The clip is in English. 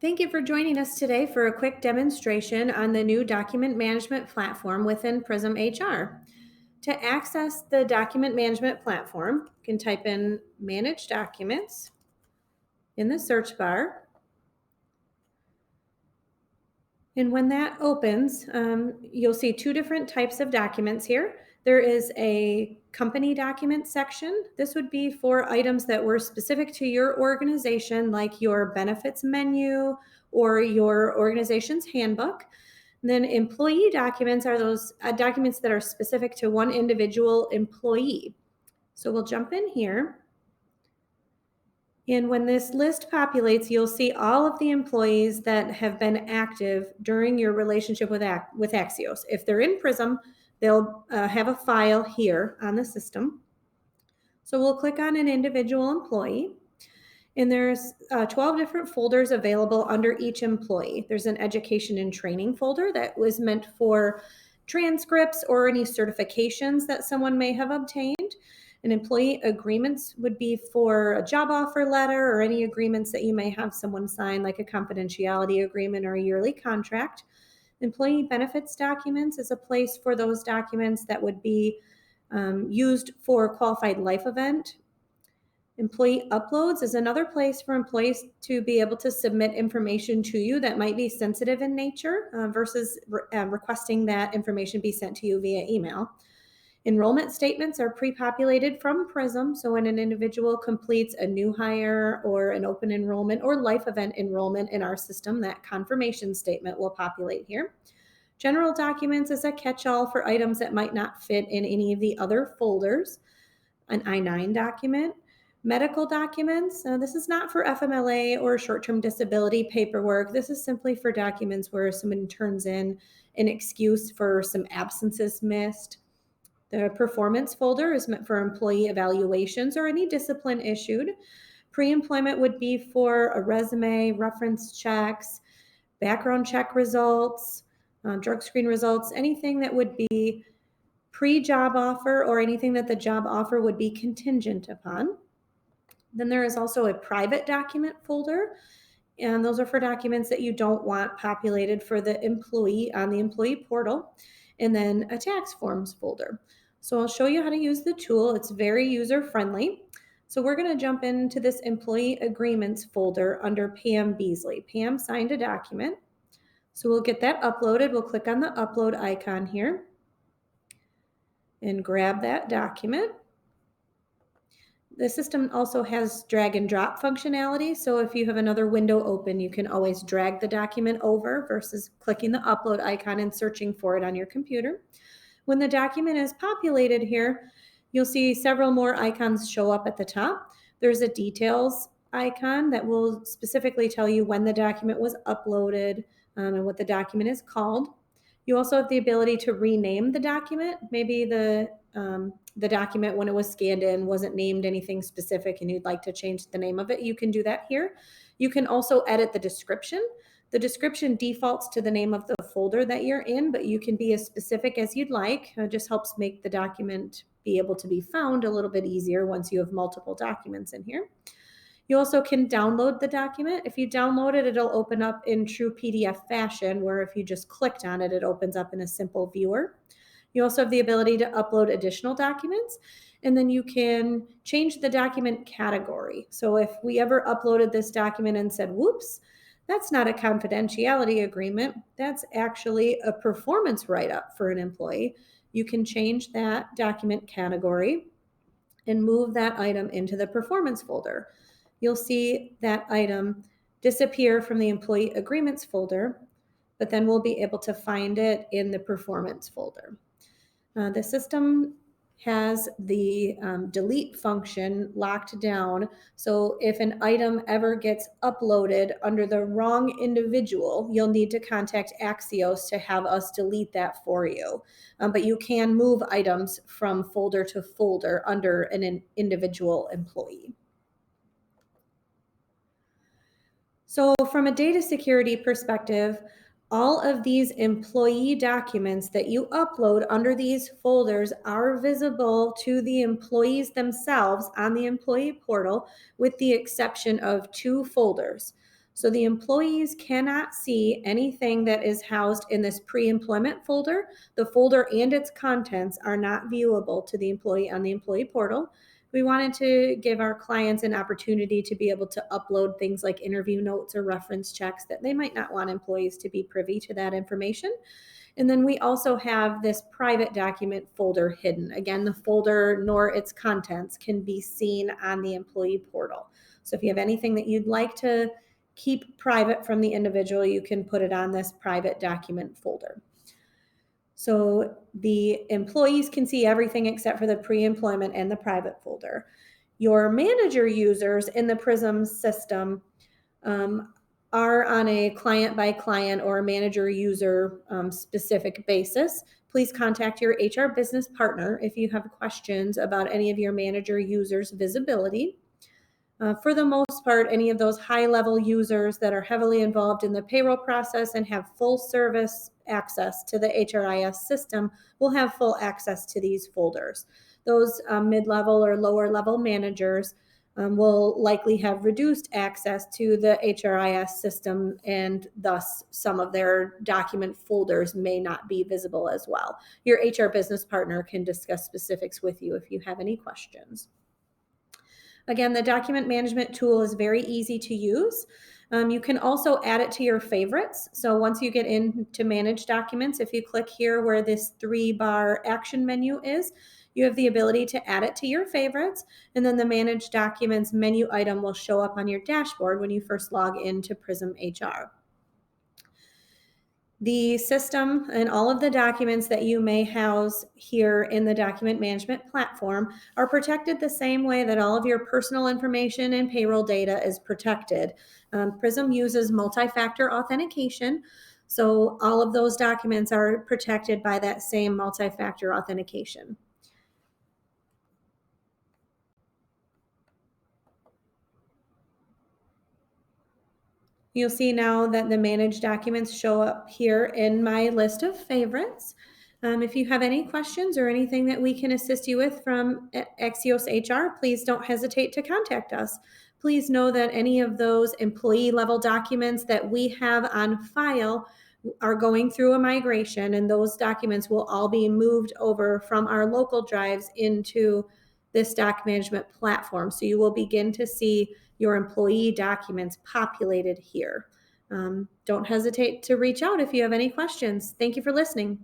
Thank you for joining us today for a quick demonstration on the new document management platform within Prism HR. To access the document management platform, you can type in Manage Documents in the search bar. And when that opens, you'll see two different types of documents here. There is a company document section. This would be for items that were specific to your organization, like your benefits menu or your organization's handbook. And then employee documents are those documents that are specific to one individual employee. So we'll jump in here. And when this list populates, you'll see all of the employees that have been active during your relationship with Axios. If they're in Prism, they'll have a file here on the system. So we'll click on an individual employee, and there's 12 different folders available under each employee. There's an education and training folder that was meant for transcripts or any certifications that someone may have obtained. And employee agreements would be for a job offer letter or any agreements that you may have someone sign, like a confidentiality agreement or a yearly contract. Employee benefits documents is a place for those documents that would be used for a qualified life event. Employee uploads is another place for employees to be able to submit information to you that might be sensitive in nature versus requesting that information be sent to you via email. Enrollment statements are pre-populated from Prism, so when an individual completes a new hire or an open enrollment or life event enrollment in our system, that confirmation statement will populate here. General documents is a catch-all for items that might not fit in any of the other folders. An I-9 document. Medical documents, this is not for FMLA or short-term disability paperwork. This is simply for documents where someone turns in an excuse for some absences missed. The performance folder is meant for employee evaluations or any discipline issued. Pre-employment would be for a resume, reference checks, background check results, drug screen results, anything that would be pre-job offer or anything that the job offer would be contingent upon. Then there is also a private document folder, and those are for documents that you don't want populated for the employee on the employee portal. And then a tax forms folder. So I'll show you how to use the tool. It's very user-friendly. So we're going to jump into this employee agreements folder under Pam Beasley. Pam signed a document. So we'll get that uploaded. We'll click on the upload icon here and grab that document. The system also has drag and drop functionality. So if you have another window open, you can always drag the document over versus clicking the upload icon and searching for it on your computer. When the document is populated here, you'll see several more icons show up at the top. There's a details icon that will specifically tell you when the document was uploaded and what the document is called. You also have the ability to rename the document. Maybe the document when it was scanned in wasn't named anything specific and you'd like to change the name of it, you can do that here. You can also edit the description. The description defaults to the name of the folder that you're in, but you can be as specific as you'd like. It just helps make the document be able to be found a little bit easier once you have multiple documents in here. You also can download the document. If you download it, it'll open up in true PDF fashion, where if you just clicked on it, it opens up in a simple viewer. You also have the ability to upload additional documents, and then you can change the document category. So if we ever uploaded this document and said, whoops, that's not a confidentiality agreement, that's actually a performance write-up for an employee, you can change that document category and move that item into the performance folder. You'll see that item disappear from the employee agreements folder, but then we'll be able to find it in the performance folder. The system has the delete function locked down. So if an item ever gets uploaded under the wrong individual, you'll need to contact Axios to have us delete that for you. But you can move items from folder to folder under an individual employee. So from a data security perspective, all of these employee documents that you upload under these folders are visible to the employees themselves on the employee portal, with the exception of two folders. So the employees cannot see anything that is housed in this pre-employment folder. The folder and its contents are not viewable to the employee on the employee portal. We wanted to give our clients an opportunity to be able to upload things like interview notes or reference checks that they might not want employees to be privy to that information. And then we also have this private document folder hidden. Again, the folder nor its contents can be seen on the employee portal. So if you have anything that you'd like to keep private from the individual, you can put it on this private document folder. So the employees can see everything except for the pre-employment and the private folder. Your manager users in the Prism system are on a client by client or manager user specific basis. Please contact your HR business partner if you have questions about any of your manager users' visibility. For the most part, any of those high-level users that are heavily involved in the payroll process and have full service access to the HRIS system will have full access to these folders. Those mid-level or lower-level managers will likely have reduced access to the HRIS system, and thus some of their document folders may not be visible as well. Your HR business partner can discuss specifics with you if you have any questions. Again, the document management tool is very easy to use. You can also add it to your favorites. So once you get into manage documents, if you click here where this 3-bar action menu is, you have the ability to add it to your favorites, and then the manage documents menu item will show up on your dashboard when you first log into Prism HR. The system and all of the documents that you may house here in the document management platform are protected the same way that all of your personal information and payroll data is protected. Prism uses multi-factor authentication, so all of those documents are protected by that same multi-factor authentication. You'll see now that the managed documents show up here in my list of favorites. If you have any questions or anything that we can assist you with from Axios HR, please don't hesitate to contact us. Please know that any of those employee level documents that we have on file are going through a migration, and those documents will all be moved over from our local drives into this doc management platform. So you will begin to see your employee documents populated here. Don't hesitate to reach out if you have any questions. Thank you for listening.